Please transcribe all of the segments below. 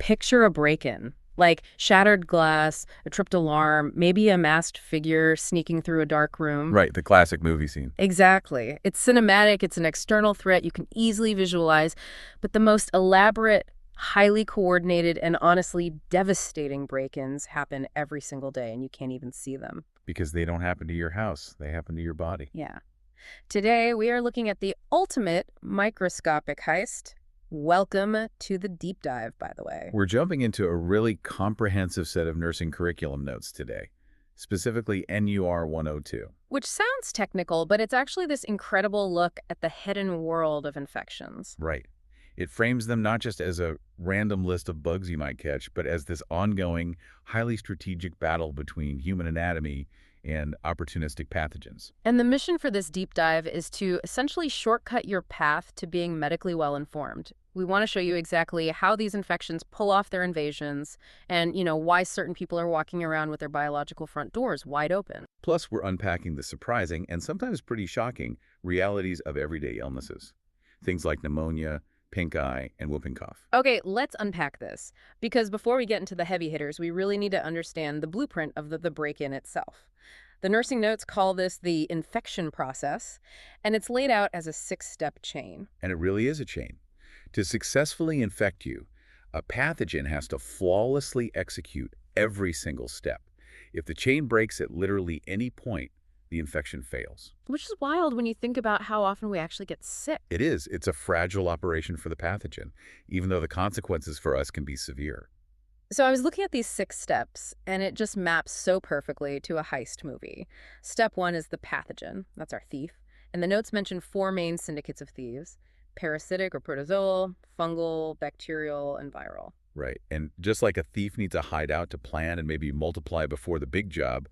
Picture a break-in, like shattered glass, a tripped alarm, maybe a masked figure sneaking through a dark room. Right, the classic movie scene. Exactly. It's cinematic, it's an external threat you can easily visualize, but the most elaborate, highly coordinated, and honestly devastating break-ins happen every single day, and you can't even see them. Because they don't happen to your house, they happen to your body. Yeah. Today, we are looking at the ultimate microscopic heist. Welcome to the deep dive, by the way. We're jumping into a really comprehensive set of nursing curriculum notes today, specifically NUR 102. Which sounds technical, but it's actually this incredible look at the hidden world of infections. Right. It frames them not just as a random list of bugs you might catch, but as this ongoing, highly strategic battle between human anatomy and opportunistic pathogens. And the mission for this deep dive is to essentially shortcut your path to being medically well informed. We want to show you exactly how these infections pull off their invasions and, why certain people are walking around with their biological front doors wide open. Plus, we're unpacking the surprising and sometimes pretty shocking realities of everyday illnesses. Things like pneumonia, pink eye, and whooping cough. Okay, let's unpack this. Because before we get into the heavy hitters, we really need to understand the blueprint of the break-in itself. The nursing notes call this the infection process, and it's laid out as a 6-step chain. And it really is a chain. To successfully infect you, a pathogen has to flawlessly execute every single step. If the chain breaks at literally any point, the infection fails. Which is wild when you think about how often we actually get sick. It is. It's a fragile operation for the pathogen, even though the consequences for us can be severe. So I was looking at these 6 steps, and it just maps so perfectly to a heist movie. Step 1 is the pathogen. That's our thief. And the notes mention 4 main syndicates of thieves: parasitic or protozoal, fungal, bacterial, and viral. Right. And just like a thief needs a hideout to plan and maybe multiply before the big job,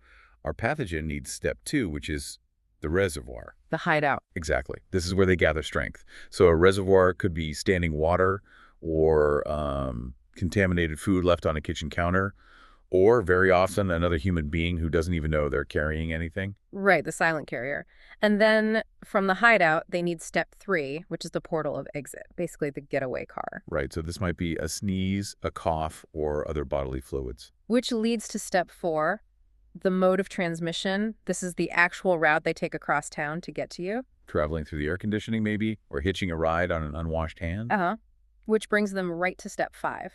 our pathogen needs step 2, which is the reservoir. The hideout. Exactly. This is where they gather strength. So a reservoir could be standing water or contaminated food left on a kitchen counter, or very often another human being who doesn't even know they're carrying anything. Right, the silent carrier. And then from the hideout, they need step 3, which is the portal of exit, basically the getaway car. Right. So this might be a sneeze, a cough, or other bodily fluids. Which leads to step 4, the mode of transmission. This is the actual route they take across town to get to you. Traveling through the air conditioning, maybe, or hitching a ride on an unwashed hand. Uh-huh. Which brings them right to step 5,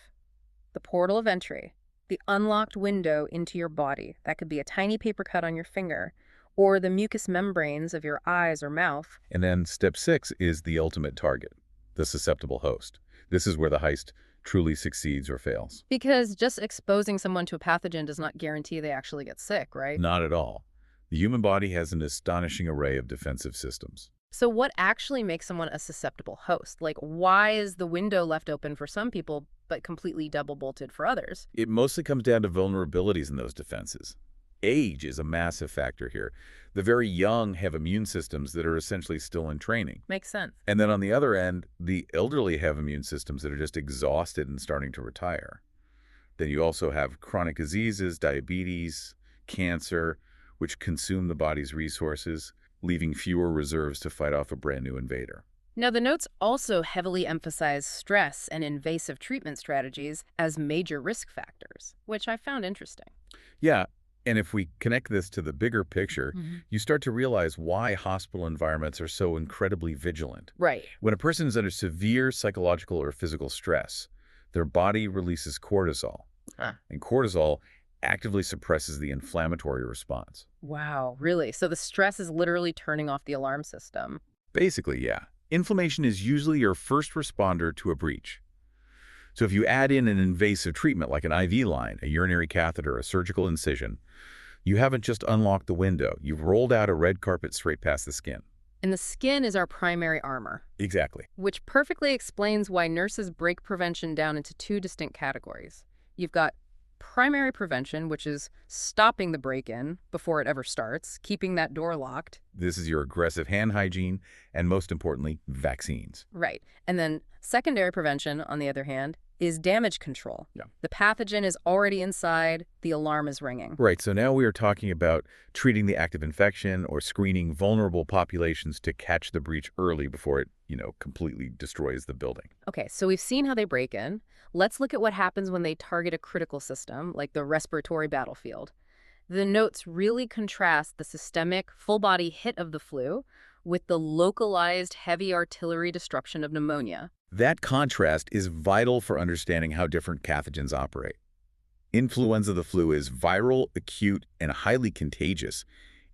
the portal of entry, the unlocked window into your body. That could be a tiny paper cut on your finger, or the mucous membranes of your eyes or mouth. And then step 6 is the ultimate target, the susceptible host. This is where the heist truly succeeds or fails. Because just exposing someone to a pathogen does not guarantee they actually get sick, right? Not at all. The human body has an astonishing array of defensive systems. So what actually makes someone a susceptible host? Like, why is the window left open for some people, but completely double-bolted for others? It mostly comes down to vulnerabilities in those defenses. Age is a massive factor here. The very young have immune systems that are essentially still in training. Makes sense. And then on the other end, the elderly have immune systems that are just exhausted and starting to retire. Then you also have chronic diseases, diabetes, cancer, which consume the body's resources, leaving fewer reserves to fight off a brand new invader. Now, the notes also heavily emphasize stress and invasive treatment strategies as major risk factors, which I found interesting. Yeah, and if we connect this to the bigger picture, you start to realize why hospital environments are so incredibly vigilant. Right. When a person is under severe psychological or physical stress, their body releases cortisol. And cortisol actively suppresses the inflammatory response. Wow, really? So the stress is literally turning off the alarm system. Basically, yeah. Inflammation is usually your first responder to a breach. So if you add in an invasive treatment like an IV line, a urinary catheter, a surgical incision, you haven't just unlocked the window. You've rolled out a red carpet straight past the skin. And the skin is our primary armor. Exactly. Which perfectly explains why nurses break prevention down into 2 distinct categories. You've got primary prevention, which is stopping the break-in before it ever starts, keeping that door locked. This is your aggressive hand hygiene and, most importantly, vaccines. Right. And then secondary prevention, on the other hand, is damage control. Yeah. The pathogen is already inside, the alarm is ringing. Right, so now we are talking about treating the active infection or screening vulnerable populations to catch the breach early before it, completely destroys the building. Okay, so we've seen how they break in. Let's look at what happens when they target a critical system, like the respiratory battlefield. The notes really contrast the systemic, full-body hit of the flu with the localized heavy artillery disruption of pneumonia. That contrast is vital for understanding how different pathogens operate. Influenza the flu is viral, acute, and highly contagious.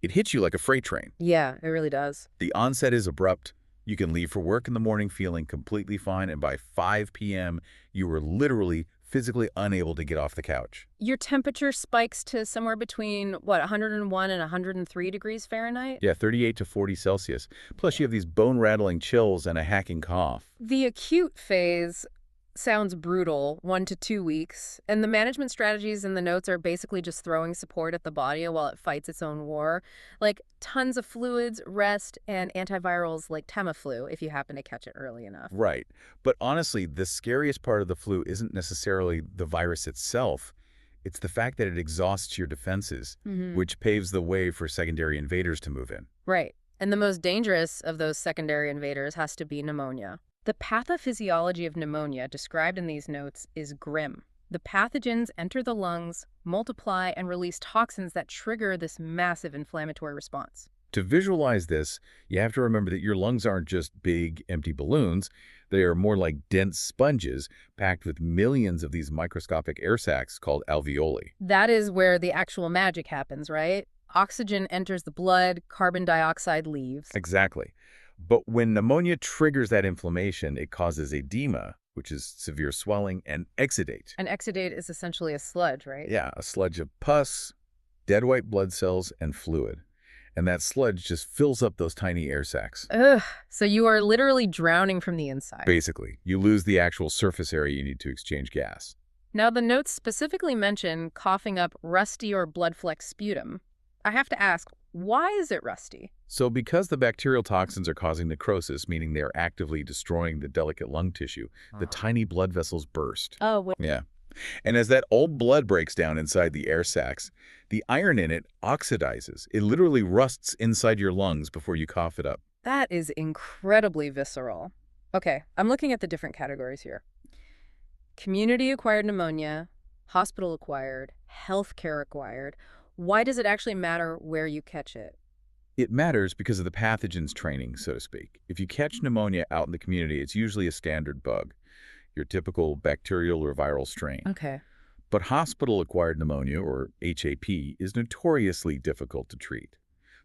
It hits you like a freight train. Yeah, it really does. The onset is abrupt. You can leave for work in the morning feeling completely fine, and by 5 p.m., you are literally physically unable to get off the couch. Your temperature spikes to somewhere between, 101 and 103 degrees Fahrenheit? Yeah, 38 to 40 Celsius. Plus, you have these bone-rattling chills and a hacking cough. The acute phase sounds brutal, 1 to 2 weeks, and the management strategies in the notes are basically just throwing support at the body while it fights its own war, like tons of fluids, rest, and antivirals like Tamiflu if you happen to catch it early enough. Right. But honestly, the scariest part of the flu isn't necessarily the virus itself. It's the fact that it exhausts your defenses, which paves the way for secondary invaders to move in. Right. And the most dangerous of those secondary invaders has to be pneumonia. The pathophysiology of pneumonia described in these notes is grim. The pathogens enter the lungs, multiply, and release toxins that trigger this massive inflammatory response. To visualize this, you have to remember that your lungs aren't just big, empty balloons. They are more like dense sponges packed with millions of these microscopic air sacs called alveoli. That is where the actual magic happens, right? Oxygen enters the blood, carbon dioxide leaves. Exactly. But when pneumonia triggers that inflammation, it causes edema, which is severe swelling, and exudate. An exudate is essentially a sludge, right? Yeah, a sludge of pus, dead white blood cells, and fluid. And that sludge just fills up those tiny air sacs. Ugh. So you are literally drowning from the inside. Basically, you lose the actual surface area you need to exchange gas. Now, the notes specifically mention coughing up rusty or blood-flecked sputum. I have to ask, why is it rusty? So because the bacterial toxins are causing necrosis, meaning they are actively destroying the delicate lung tissue, the tiny blood vessels burst. Oh, wait. Yeah. And as that old blood breaks down inside the air sacs, the iron in it oxidizes. It literally rusts inside your lungs before you cough it up. That is incredibly visceral. Okay, I'm looking at the different categories here. Community-acquired pneumonia, hospital-acquired, healthcare-acquired. Why does it actually matter where you catch it? It matters because of the pathogens training, so to speak. If you catch pneumonia out in the community, it's usually a standard bug, your typical bacterial or viral strain. Okay. But hospital-acquired pneumonia, or HAP, is notoriously difficult to treat.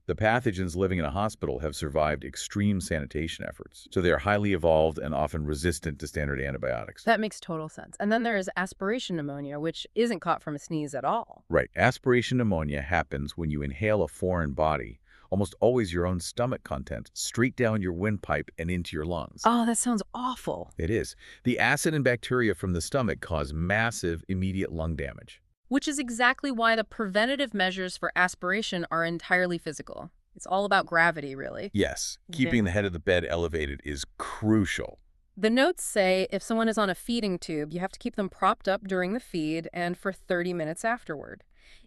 The pathogens living in a hospital have survived extreme sanitation efforts, so they are highly evolved and often resistant to standard antibiotics. That makes total sense. And then there is aspiration pneumonia, which isn't caught from a sneeze at all. Right. Aspiration pneumonia happens when you inhale a foreign body, almost always your own stomach content, straight down your windpipe and into your lungs. Oh, that sounds awful. It is. The acid and bacteria from the stomach cause massive, immediate lung damage. Which is exactly why the preventative measures for aspiration are entirely physical. It's all about gravity, really. Yes, keeping the head of the bed elevated is crucial. The notes say if someone is on a feeding tube, you have to keep them propped up during the feed and for 30 minutes afterward.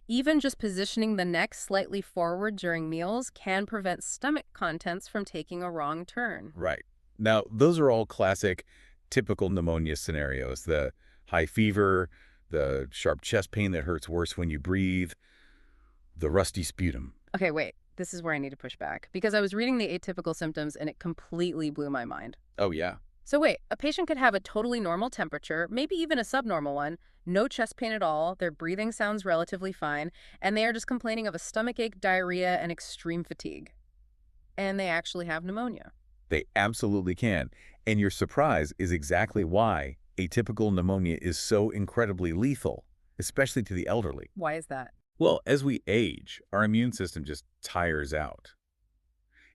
Even just positioning the neck slightly forward during meals can prevent stomach contents from taking a wrong turn. Right. Now, those are all classic, typical pneumonia scenarios. The high fever, the sharp chest pain that hurts worse when you breathe, the rusty sputum. Okay, wait. This is where I need to push back, because I was reading the atypical symptoms and it completely blew my mind. Oh, yeah. So wait, a patient could have a totally normal temperature, maybe even a subnormal one, no chest pain at all, their breathing sounds relatively fine, and they are just complaining of a stomachache, diarrhea, and extreme fatigue. And they actually have pneumonia. They absolutely can. And your surprise is exactly why atypical pneumonia is so incredibly lethal, especially to the elderly. Why is that? Well, as we age, our immune system just tires out.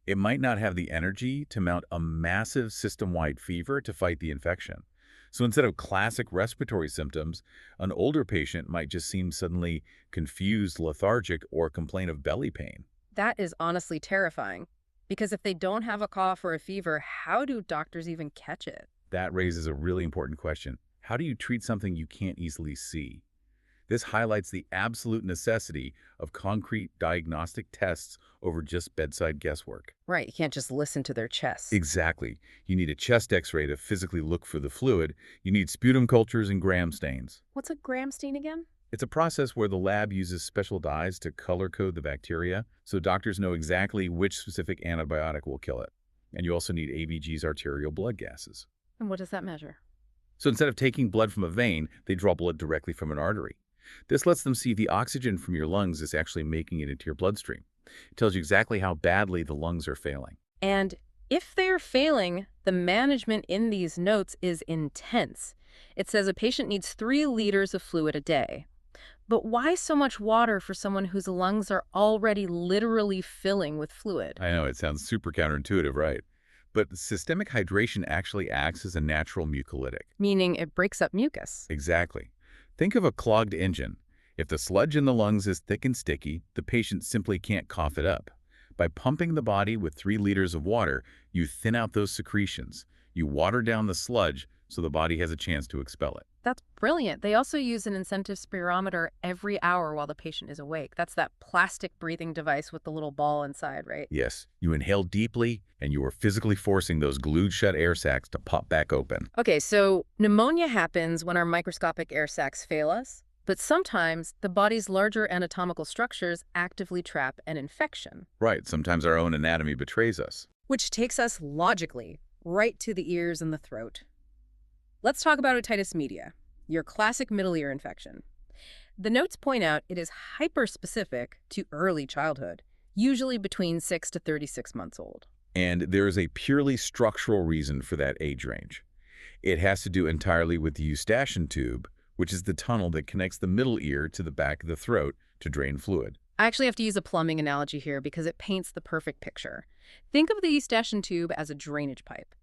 It might not have the energy to mount a massive system-wide fever to fight the infection. So instead of classic respiratory symptoms, an older patient might just seem suddenly confused, lethargic, or complain of belly pain. That is honestly terrifying. Because if they don't have a cough or a fever, how do doctors even catch it? That raises a really important question. How do you treat something you can't easily see? This highlights the absolute necessity of concrete diagnostic tests over just bedside guesswork. Right, you can't just listen to their chest. Exactly. You need a chest x-ray to physically look for the fluid. You need sputum cultures and gram stains. What's a gram stain again? It's a process where the lab uses special dyes to color code the bacteria so doctors know exactly which specific antibiotic will kill it. And you also need ABG's arterial blood gases. And what does that measure? So instead of taking blood from a vein, they draw blood directly from an artery. This lets them see the oxygen from your lungs is actually making it into your bloodstream. It tells you exactly how badly the lungs are failing. And if they're failing, the management in these notes is intense. It says a patient needs 3 liters of fluid a day. But why so much water for someone whose lungs are already literally filling with fluid? I know, it sounds super counterintuitive, right? But systemic hydration actually acts as a natural mucolytic. Meaning it breaks up mucus. Exactly. Think of a clogged engine. If the sludge in the lungs is thick and sticky, the patient simply can't cough it up. By pumping the body with 3 liters of water, you thin out those secretions. You water down the sludge so the body has a chance to expel it. That's brilliant. They also use an incentive spirometer every hour while the patient is awake. That's that plastic breathing device with the little ball inside, right? Yes, you inhale deeply, and you are physically forcing those glued-shut air sacs to pop back open. Okay, so pneumonia happens when our microscopic air sacs fail us, but sometimes the body's larger anatomical structures actively trap an infection. Right, sometimes our own anatomy betrays us. Which takes us logically right to the ears and the throat. Let's talk about otitis media, your classic middle ear infection. The notes point out it is hyper-specific to early childhood, usually between 6 to 36 months old. And there is a purely structural reason for that age range. It has to do entirely with the eustachian tube, which is the tunnel that connects the middle ear to the back of the throat to drain fluid. I actually have to use a plumbing analogy here because it paints the perfect picture. Think of the eustachian tube as a drainage pipe.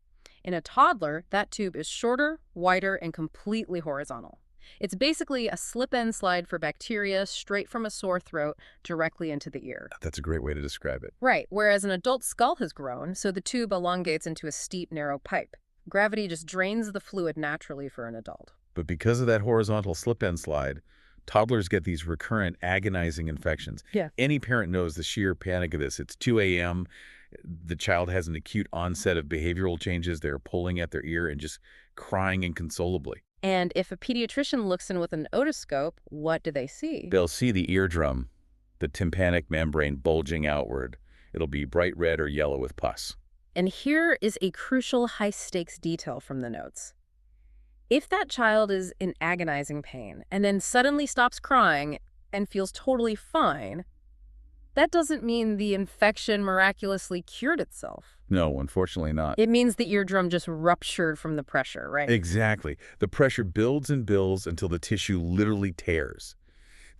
In a toddler, that tube is shorter, wider, and completely horizontal. It's basically a slip-and slide for bacteria straight from a sore throat directly into the ear. That's a great way to describe it. Right, whereas an adult skull has grown, so the tube elongates into a steep, narrow pipe. Gravity just drains the fluid naturally for an adult. But because of that horizontal slip-and slide, toddlers get these recurrent, agonizing infections. Yeah. Any parent knows the sheer panic of this. It's 2 a.m., the child has an acute onset of behavioral changes. They're pulling at their ear and just crying inconsolably. And if a pediatrician looks in with an otoscope, what do they see? They'll see the eardrum, the tympanic membrane bulging outward. It'll be bright red or yellow with pus. And here is a crucial high-stakes detail from the notes. If that child is in agonizing pain and then suddenly stops crying and feels totally fine, that doesn't mean the infection miraculously cured itself. No, unfortunately not. It means the eardrum just ruptured from the pressure, right? Exactly. The pressure builds and builds until the tissue literally tears.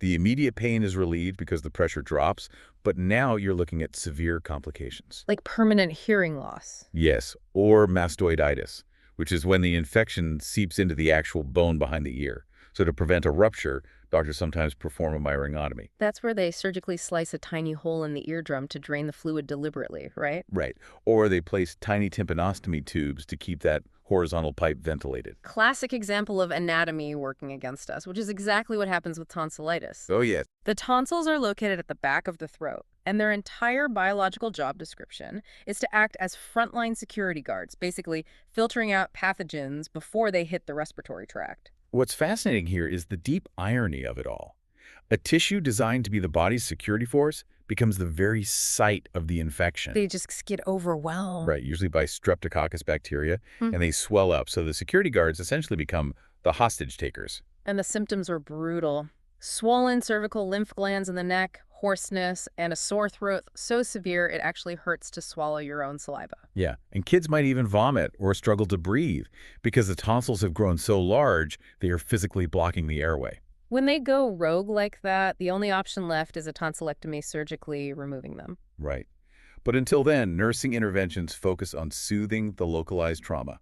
The immediate pain is relieved because the pressure drops, but now you're looking at severe complications. Like permanent hearing loss. Yes, or mastoiditis, which is when the infection seeps into the actual bone behind the ear. So to prevent a rupture, doctors sometimes perform a myringotomy. That's where they surgically slice a tiny hole in the eardrum to drain the fluid deliberately, right? Right. Or they place tiny tympanostomy tubes to keep that horizontal pipe ventilated. Classic example of anatomy working against us, which is exactly what happens with tonsillitis. Oh, yes. The tonsils are located at the back of the throat, and their entire biological job description is to act as frontline security guards, basically filtering out pathogens before they hit the respiratory tract. What's fascinating here is the deep irony of it all. A tissue designed to be the body's security force becomes the very site of the infection. They just get overwhelmed. Right, usually by Streptococcus bacteria, and they swell up. So the security guards essentially become the hostage takers. And the symptoms are brutal. Swollen cervical lymph glands in the neck, hoarseness, and a sore throat so severe it actually hurts to swallow your own saliva. Yeah, and kids might even vomit or struggle to breathe because the tonsils have grown so large they are physically blocking the airway. When they go rogue like that, the only option left is a tonsillectomy, surgically removing them. Right. But until then, nursing interventions focus on soothing the localized trauma.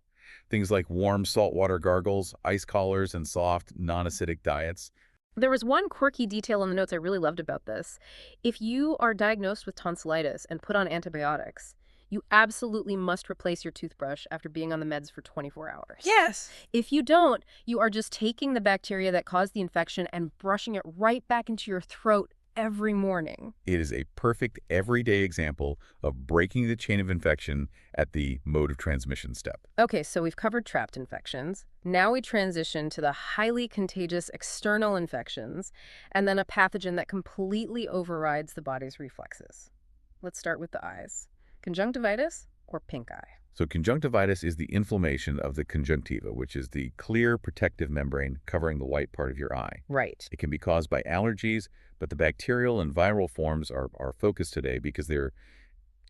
Things like warm saltwater gargles, ice collars, and soft, non-acidic diets. There was one quirky detail in the notes I really loved about this. If you are diagnosed with tonsillitis and put on antibiotics, You absolutely must replace your toothbrush after being on the meds for 24 hours. Yes. If you don't, you are just taking the bacteria that caused the infection and brushing it right back into your throat every morning. It is a perfect everyday example of breaking the chain of infection at the mode of transmission step. Okay, so we've covered trapped infections. Now we transition to the highly contagious external infections, and then a pathogen that completely overrides the body's reflexes. Let's start with the eyes. Conjunctivitis or pink eye? So conjunctivitis is the inflammation of the conjunctiva, which is the clear protective membrane covering the white part of your eye. Right. It can be caused by allergies, but the bacterial and viral forms are our focus today because they're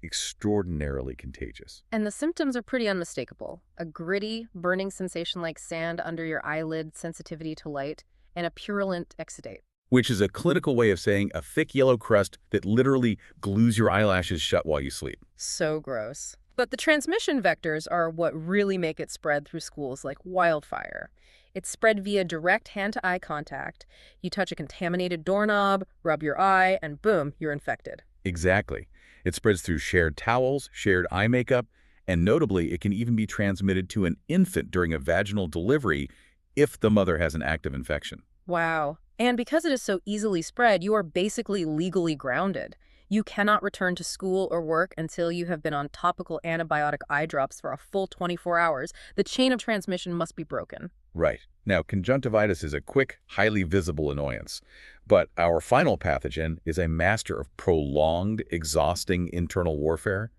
extraordinarily contagious. And the symptoms are pretty unmistakable. A gritty, burning sensation like sand under your eyelid, sensitivity to light, and a purulent exudate. Which is a clinical way of saying a thick yellow crust that literally glues your eyelashes shut while you sleep. So gross. But the transmission vectors are what really make it spread through schools like wildfire. It's spread via direct hand-to-eye contact. You touch a contaminated doorknob, rub your eye, and boom, you're infected. Exactly. It spreads through shared towels, shared eye makeup, and notably, it can even be transmitted to an infant during a vaginal delivery if the mother has an active infection. Wow. And because it is so easily spread, you are basically legally grounded. You cannot return to school or work until you have been on topical antibiotic eye drops for a full 24 hours. The chain of transmission must be broken. Right. Now, conjunctivitis is a quick, highly visible annoyance. But our final pathogen is a master of prolonged, exhausting internal warfare.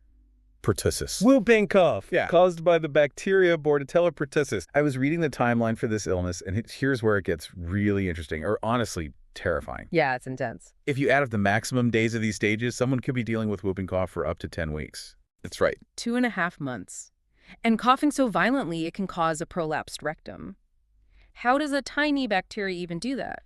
Pertussis. Whooping cough. Yeah. Caused by the bacteria Bordetella pertussis. I was reading the timeline for this illness, and here's where it gets really interesting, or honestly, terrifying. Yeah, it's intense. If you add up the maximum days of these stages, someone could be dealing with whooping cough for up to 10 weeks. That's right. 2.5 months. And coughing so violently it can cause a prolapsed rectum. How does a tiny bacteria even do that?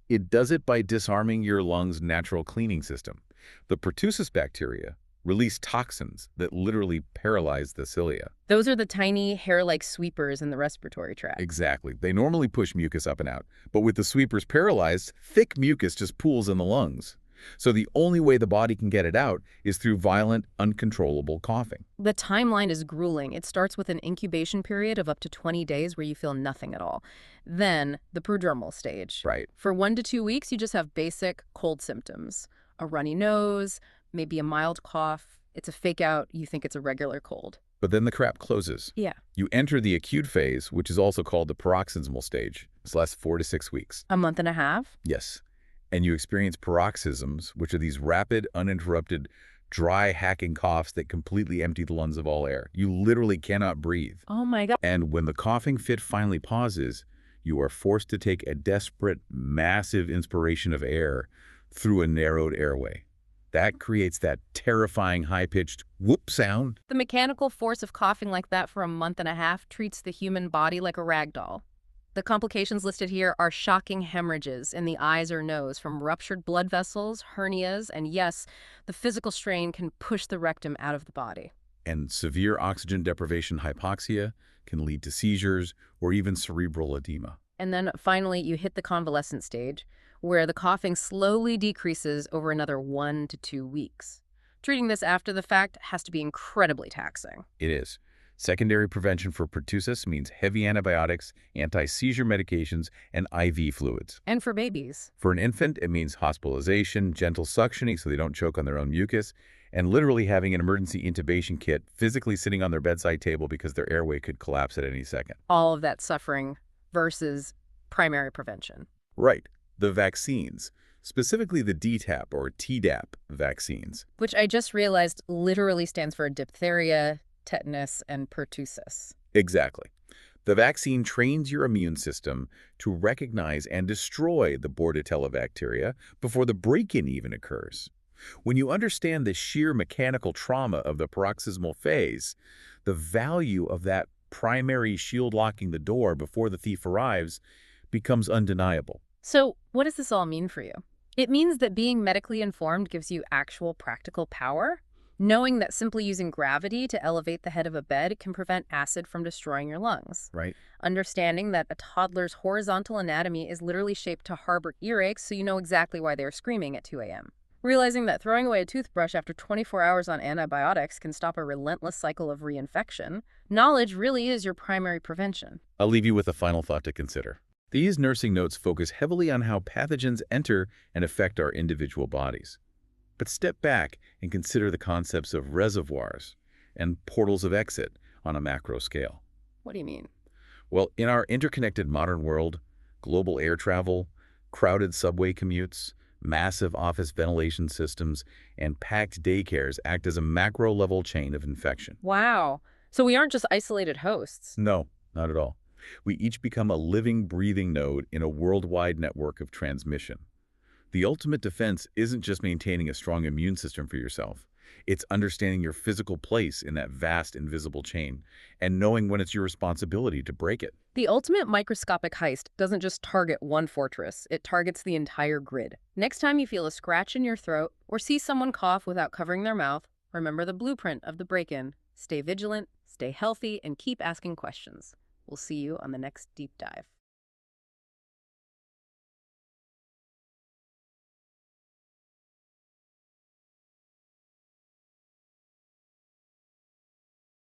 It does it by disarming your lungs' natural cleaning system. The pertussis bacteria release toxins that literally paralyze the cilia. Those are the tiny hair-like sweepers in the respiratory tract. Exactly. They normally push mucus up and out, but with the sweepers paralyzed, thick mucus just pools in the lungs. So the only way the body can get it out is through violent, uncontrollable coughing. The timeline is grueling. It starts with an incubation period of up to 20 days where you feel nothing at all. Then, the prodromal stage. Right. For 1 to 2 weeks, you just have basic cold symptoms. A runny nose, maybe a mild cough. It's a fake out. You think it's a regular cold. But then the crap closes. Yeah. You enter the acute phase, which is also called the paroxysmal stage. This lasts 4 to 6 weeks. A month and a half? Yes. And you experience paroxysms, which are these rapid, uninterrupted, dry, hacking coughs that completely empty the lungs of all air. You literally cannot breathe. Oh my God. And when the coughing fit finally pauses, you are forced to take a desperate, massive inspiration of air through a narrowed airway. That creates that terrifying high-pitched whoop sound. The mechanical force of coughing like that for a month and a half treats the human body like a rag doll. The complications listed here are shocking hemorrhages in the eyes or nose from ruptured blood vessels, hernias, and yes, the physical strain can push the rectum out of the body. And severe oxygen deprivation hypoxia can lead to seizures or even cerebral edema. And then finally, you hit the convalescent stage, where the coughing slowly decreases over another 1 to 2 weeks. Treating this after the fact has to be incredibly taxing. It is. Secondary prevention for pertussis means heavy antibiotics, anti-seizure medications, and IV fluids. And for babies. For an infant, it means hospitalization, gentle suctioning so they don't choke on their own mucus, and literally having an emergency intubation kit physically sitting on their bedside table because their airway could collapse at any second. All of that suffering versus primary prevention. Right. The vaccines, specifically the DTaP or Tdap vaccines. Which I just realized literally stands for diphtheria, tetanus, and pertussis. Exactly. The vaccine trains your immune system to recognize and destroy the Bordetella bacteria before the break-in even occurs. When you understand the sheer mechanical trauma of the paroxysmal phase, the value of that primary shield locking the door before the thief arrives becomes undeniable. So what does this all mean for you? It means that being medically informed gives you actual practical power. Knowing that simply using gravity to elevate the head of a bed can prevent acid from destroying your lungs. Right. Understanding that a toddler's horizontal anatomy is literally shaped to harbor earaches so you know exactly why they're screaming at 2 a.m. Realizing that throwing away a toothbrush after 24 hours on antibiotics can stop a relentless cycle of reinfection, knowledge really is your primary prevention. I'll leave you with a final thought to consider. These nursing notes focus heavily on how pathogens enter and affect our individual bodies. But step back and consider the concepts of reservoirs and portals of exit on a macro scale. What do you mean? Well, in our interconnected modern world, global air travel, crowded subway commutes, massive office ventilation systems, and packed daycares act as a macro-level chain of infection. Wow. So we aren't just isolated hosts. No, not at all. We each become a living, breathing node in a worldwide network of transmission. The ultimate defense isn't just maintaining a strong immune system for yourself. It's understanding your physical place in that vast, invisible chain and knowing when it's your responsibility to break it. The ultimate microscopic heist doesn't just target one fortress, it targets the entire grid. Next time you feel a scratch in your throat or see someone cough without covering their mouth, remember the blueprint of the break-in. Stay vigilant, stay healthy, and keep asking questions. We'll see you on the next deep dive.